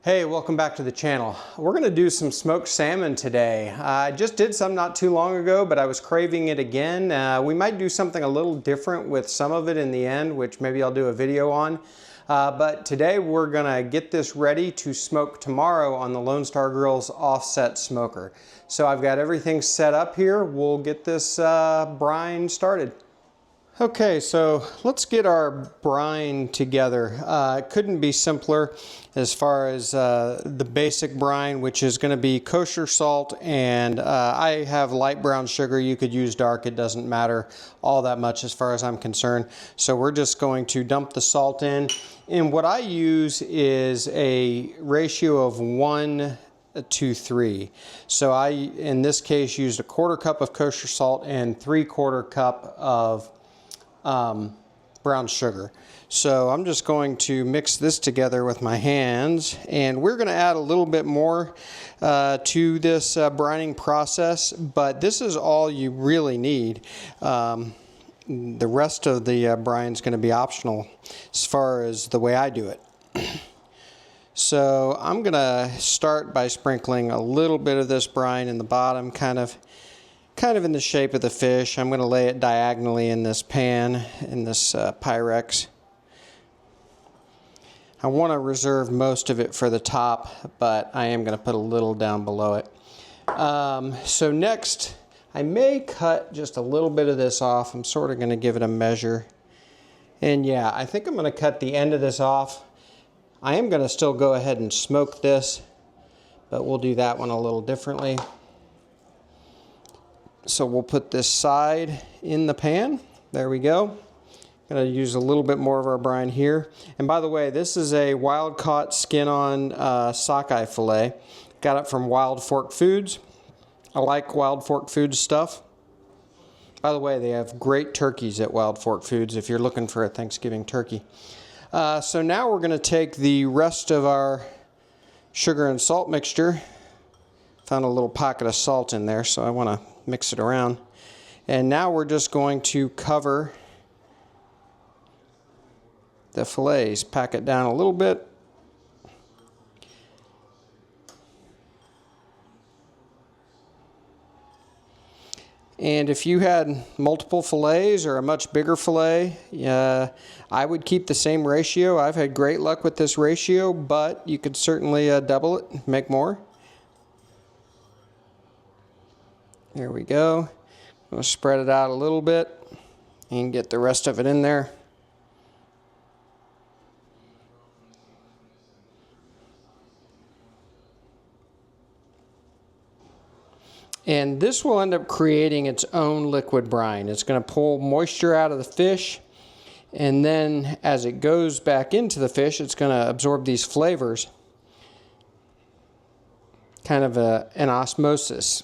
Hey, welcome back to the channel. We're gonna do some smoked salmon today. I just did some not too long ago, but I was craving it again. We might do something a little different with some of it in the end, which maybe I'll do a video on. But today we're gonna get this ready to smoke tomorrow on the Lone Star Grill's offset smoker. So I've got everything set up here. We'll get this brine started. Okay, so let's get our brine together. It couldn't be simpler as far as the basic brine, which is going to be kosher salt, and I have light brown sugar. You could use dark, it doesn't matter all that much as far as I'm concerned. So we're just going to dump the salt in. And what I use is a ratio of 1 to 3. So I, in this case, used a 1/4 cup of kosher salt and 3/4 cup of brown sugar. So I'm just going to mix this together with my hands, and we're going to add a little bit more to this brining process, but this is all you really need. The rest of the brine is going to be optional as far as the way I do it. So I'm going to start by sprinkling a little bit of this brine in the bottom, kind of in the shape of the fish. I'm going to lay it diagonally in this pan, in this Pyrex. I want to reserve most of it for the top, but I am going to put a little down below it. So next, I may cut just a little bit of this off. I'm sort of going to give it a measure. And yeah, I think I'm going to cut the end of this off. I am going to still go ahead and smoke this, but we'll do that one a little differently. So we'll put this side in the pan. There we go. Gonna use a little bit more of our brine here. And by the way, this is a wild caught skin on sockeye fillet. Got it from Wild Fork Foods. I like Wild Fork Foods stuff. By the way, they have great turkeys at Wild Fork Foods if you're looking for a Thanksgiving turkey. So now we're gonna take the rest of our sugar and salt mixture. Found a little pocket of salt in there, so I want to mix it around. And now we're just going to cover the fillets, pack it down a little bit. And if you had multiple fillets or a much bigger fillet, I would keep the same ratio. I've had great luck with this ratio, but you could certainly double it, make more. There we go. I'm going to spread it out a little bit and get the rest of it in there. And this will end up creating its own liquid brine. It's going to pull moisture out of the fish, and then as it goes back into the fish, it's going to absorb these flavors. Kind of an osmosis.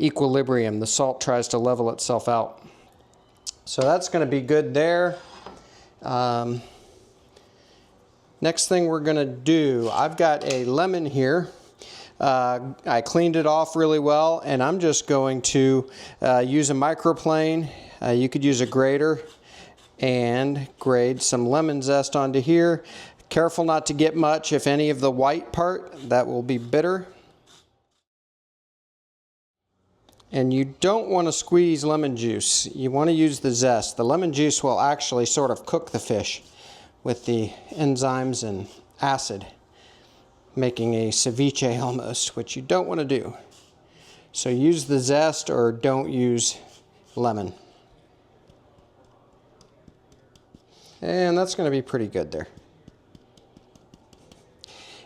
Equilibrium. The salt tries to level itself out. So that's going to be good there. Next thing we're going to do, I've got a lemon here. I cleaned it off really well, and I'm just going to use a microplane. You could use a grater and grate some lemon zest onto here. Careful not to get much, if any, of the white part. That will be bitter. And you don't want to squeeze lemon juice. You want to use the zest. The lemon juice will actually sort of cook the fish with the enzymes and acid, making a ceviche almost, which you don't want to do. So use the zest or don't use lemon. And that's going to be pretty good there.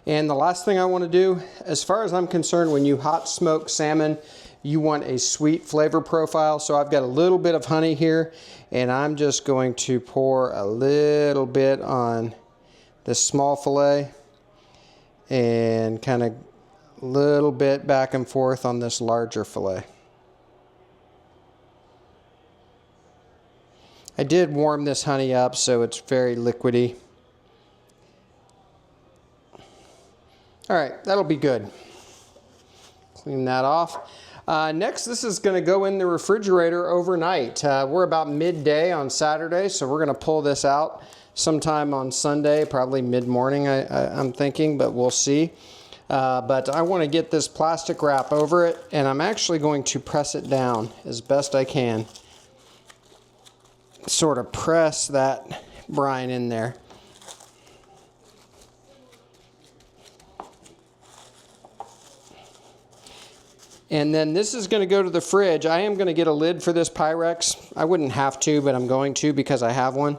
And the last thing I want to do, as far as I'm concerned, when you hot smoke salmon, you want a sweet flavor profile. So I've got a little bit of honey here, and I'm just going to pour a little bit on this small fillet and kind of a little bit back and forth on this larger fillet. I did warm this honey up, so it's very liquidy. All right, that'll be good. Clean that off. Next, this is going to go in the refrigerator overnight. We're about midday on Saturday, so we're going to pull this out sometime on Sunday, probably mid-morning I'm thinking, but we'll see. But I want to get this plastic wrap over it, and I'm actually going to press it down as best I can. Sort of press that brine in there. And then this is going to go to the fridge. I am going to get a lid for this Pyrex. I wouldn't have to, but I'm going to because I have one.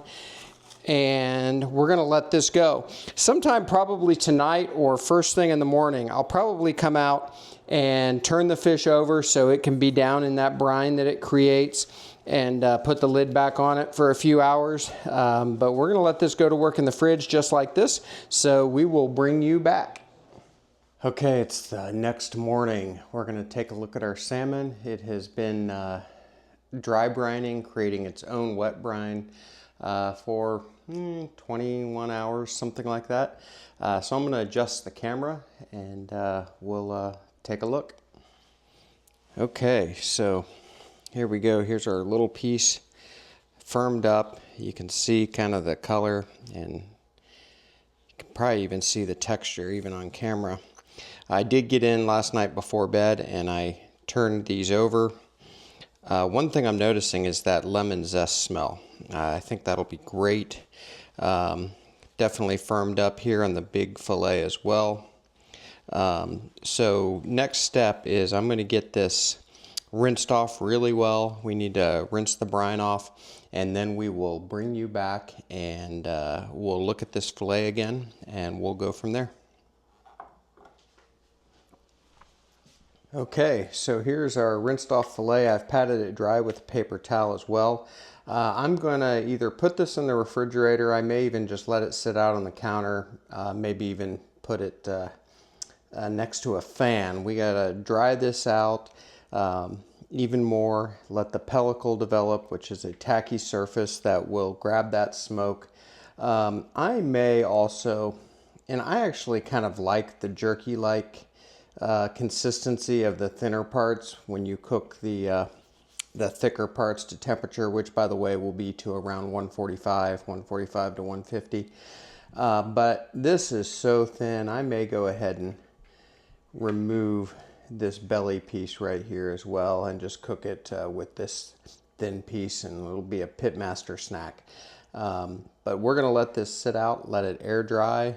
And we're going to let this go. Sometime probably tonight or first thing in the morning, I'll probably come out and turn the fish over so it can be down in that brine that it creates, and put the lid back on it for a few hours. But we're going to let this go to work in the fridge just like this. So we will bring you back. Okay, it's the next morning. We're going to take a look at our salmon. It has been dry brining, creating its own wet brine for 21 hours, something like that. So I'm going to adjust the camera and we'll take a look. Okay, so here we go. Here's our little piece firmed up. You can see kind of the color, and you can probably even see the texture even on camera. I did get in last night before bed and I turned these over. One thing I'm noticing is that lemon zest smell. I think that'll be great. Definitely firmed up here on the big fillet as well. So next step is I'm going to get this rinsed off really well. We need to rinse the brine off, and then we will bring you back and we'll look at this fillet again and we'll go from there. Okay, so here's our rinsed off fillet. I've patted it dry with a paper towel as well. I'm going to either put this in the refrigerator. I may even just let it sit out on the counter, maybe even put it next to a fan. We got to dry this out even more, let the pellicle develop, which is a tacky surface that will grab that smoke. I may also, and I actually kind of like the jerky-like consistency of the thinner parts when you cook the thicker parts to temperature, which by the way will be to around 145 to 150. But this is so thin, I may go ahead and remove this belly piece right here as well and just cook it with this thin piece, and it'll be a pitmaster snack. But we're gonna let this sit out, let it air dry,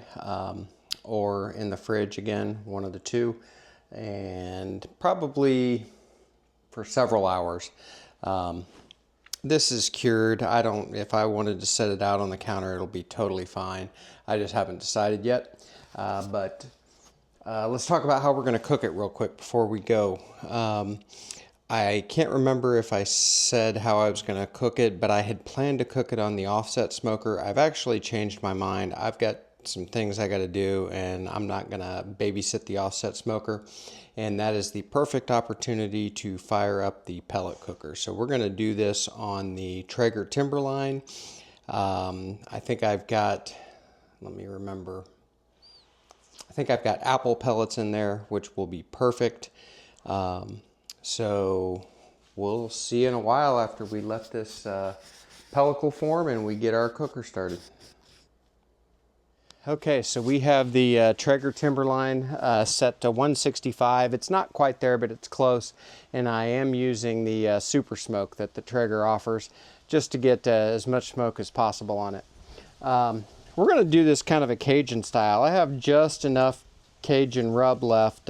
or in the fridge again, one of the two, and probably for several hours. This is cured. If I wanted to set it out on the counter, it'll be totally fine. I just haven't decided yet. But let's talk about how we're going to cook it real quick before we go. I can't remember if I said how I was going to cook it, but I had planned to cook it on the offset smoker. I've actually changed my mind. I've got some things I got to do, and I'm not going to babysit the offset smoker. And that is the perfect opportunity to fire up the pellet cooker. So we're going to do this on the Traeger Timberline. I think I've got, let me remember, I think I've got apple pellets in there, which will be perfect. So we'll see in a while after we let this pellicle form and we get our cooker started. Okay, so we have the Traeger Timberline set to 165. It's not quite there, but it's close. And I am using the super smoke that the Traeger offers just to get as much smoke as possible on it. We're going to do this kind of a Cajun style. I have just enough Cajun rub left,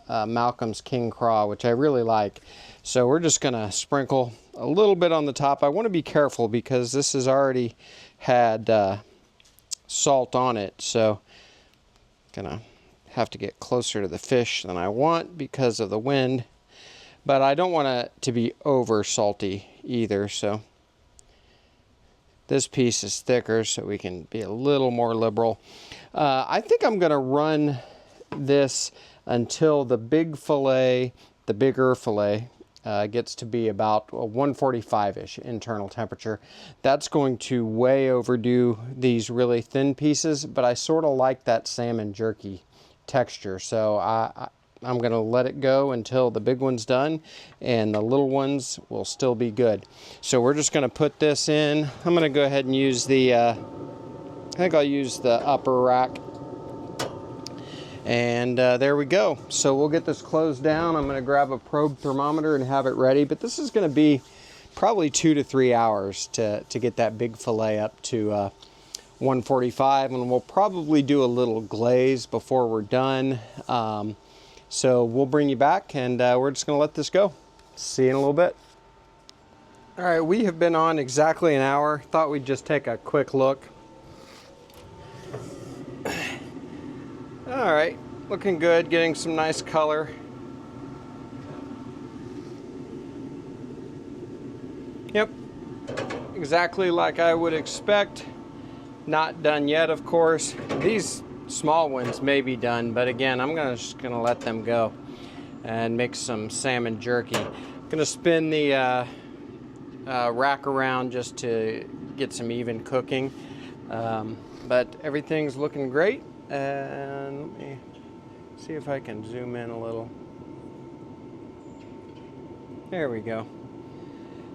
Malcolm's King Craw, which I really like. So we're just going to sprinkle a little bit on the top. I want to be careful because this has already had salt on it, so gonna have to get closer to the fish than I want because of the wind, but I don't want it to be over salty either, so this piece is thicker so we can be a little more liberal. I think I'm gonna run this until the big fillet, the bigger fillet, gets to be about a 145-ish internal temperature. That's going to way overdo these really thin pieces, but I sort of like that salmon jerky texture. So I'm going to let it go until the big one's done, and the little ones will still be good. So we're just going to put this in. I'm going to go ahead and use the, I think I'll use the upper rack. And there we go. So we'll get this closed down. I'm going to grab a probe thermometer and have it ready. But this is going to be probably 2 to 3 hours to get that big fillet up to 145. And we'll probably do a little glaze before we're done. So we'll bring you back, and we're just going to let this go. See you in a little bit. All right, we have been on exactly an hour. Thought we'd just take a quick look. All right, looking good, getting some nice color. Yep, exactly like I would expect. Not done yet, of course. These small ones may be done, but again, I'm just gonna let them go and make some salmon jerky. I'm gonna spin the rack around just to get some even cooking, but everything's looking great. And let me see if I can zoom in a little. There we go.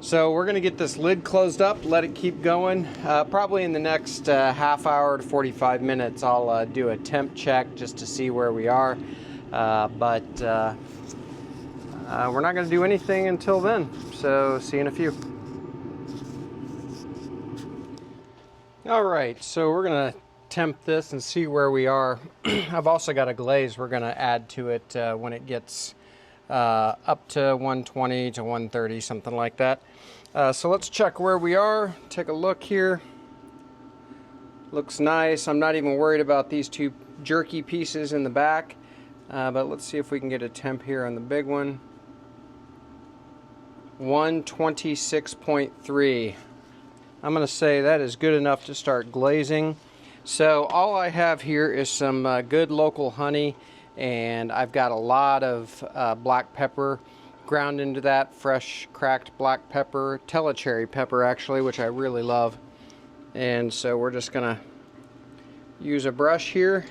So we're going to get this lid closed up, let it keep going. Probably in the next half hour to 45 minutes, I'll do a temp check just to see where we are. But we're not going to do anything until then. So see you in a few. All right, so we're going to temp this and see where we are. I've also got a glaze we're going to add to it when it gets up to 120 to 130, something like that. So let's check where we are. Take a look here. Looks nice. I'm not even worried about these two jerky pieces in the back, but let's see if we can get a temp here on the big one. 126.3. I'm going to say that is good enough to start glazing. So all I have here is some good local honey, and I've got a lot of black pepper ground into that, fresh cracked black pepper, telecherry pepper actually, which I really love. And so we're just gonna use a brush here.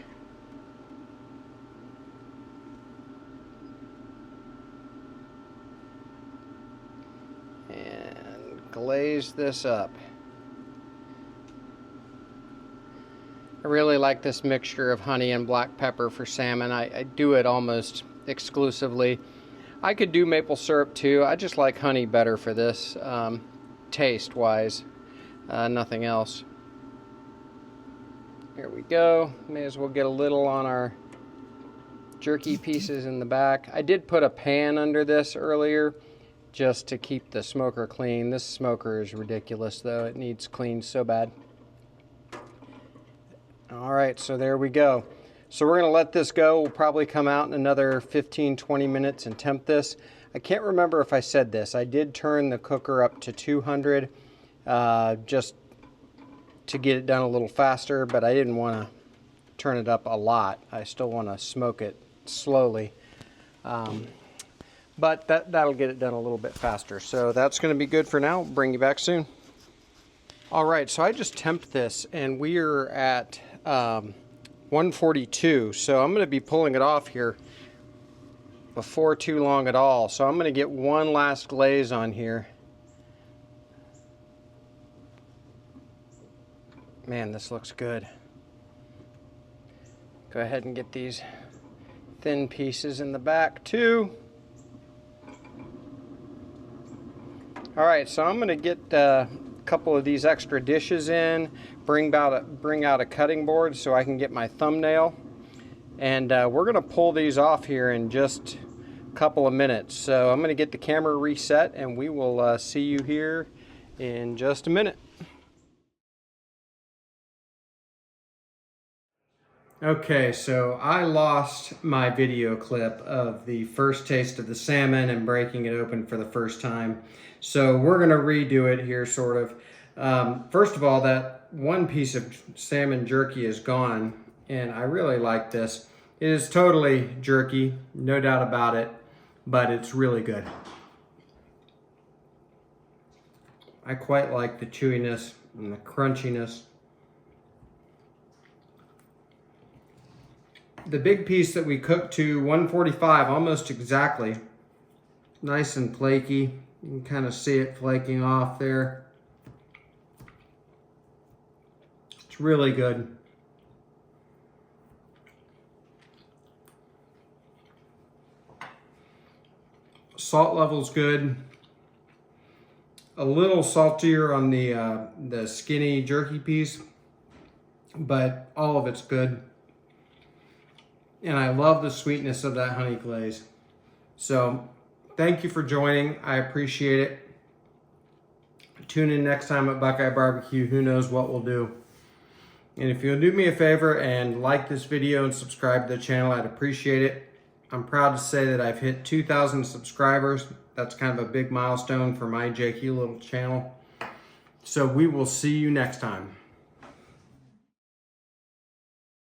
And glaze this up. I really like this mixture of honey and black pepper for salmon. I do it almost exclusively. I could do maple syrup too. I just like honey better for this, taste-wise, nothing else. Here we go. May as well get a little on our jerky pieces in the back. I did put a pan under this earlier just to keep the smoker clean. This smoker is ridiculous though. It needs cleaned so bad. All right, so there we go. So we're going to let this go. We'll probably come out in another 15-20 minutes and temp this. I can't remember if I said this. I did turn the cooker up to 200 just to get it done a little faster, but I didn't want to turn it up a lot. I still want to smoke it slowly. But that'll get it done a little bit faster. So that's going to be good for now. I'll bring you back soon. All right, so I just temped this, and we are at 142. So I'm going to be pulling it off here before too long at all. So I'm going to get one last glaze on here. Man, this looks good. Go ahead and get these thin pieces in the back too. All right, so I'm going to get a couple of these extra dishes in, bring out a cutting board so I can get my thumbnail, and we're going to pull these off here in just a couple of minutes. So I'm going to get the camera reset, and we will see you here in just a minute. Okay, so I lost my video clip of the first taste of the salmon and breaking it open for the first time. So we're gonna redo it here, sort of. First of all, that one piece of salmon jerky is gone, and I really like this. It is totally jerky, no doubt about it, but it's really good. I quite like the chewiness and the crunchiness. The big piece that we cooked to 145, almost exactly. Nice and flaky. You can kind of see it flaking off there. It's really good. Salt level's good. A little saltier on the skinny jerky piece, but all of it's good. And I love the sweetness of that honey glaze. So thank you for joining. I appreciate it. Tune in next time at BuQeye BBQ. Who knows what we'll do. And if you'll do me a favor and like this video and subscribe to the channel, I'd appreciate it. I'm proud to say that I've hit 2,000 subscribers. That's kind of a big milestone for my JQ little channel. So we will see you next time.